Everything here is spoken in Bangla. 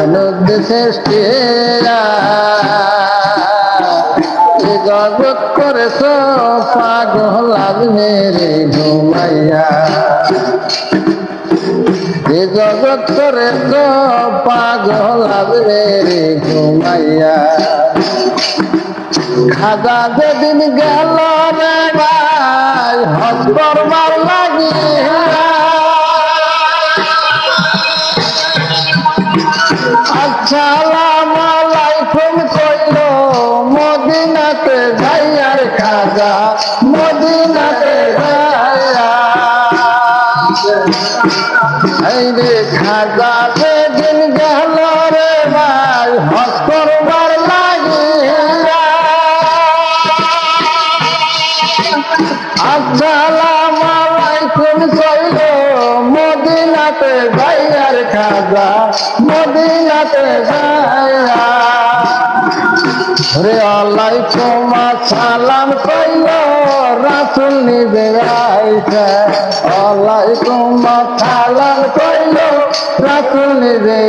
মানব সৃষ্টিয়া জগৎ করেছ পাগল মেরে ঘুমাইয়া এ জগৎ করেছ পাগল মেরে ঘুমাইয়া খাজা যেদিন গেল রে ভাই হজ করবার লাগিয়া আসসালামু আলাইকুম কইল মদিনাতে যাইয়ার খাজা মদিনাতে যাইয়া এই রে খাজা যেদিন গেল রে ভাই হজ করবার লাগিয়া আসসালামু আলাইকুম কইল মদিনাতে যাইয়ার খাজা মদিনাতে যাইয়া রে আলাইকুম সালাম কইল রাসূল নিজে আইছে আলাইকুম সালাম কইল রাসূল নিজে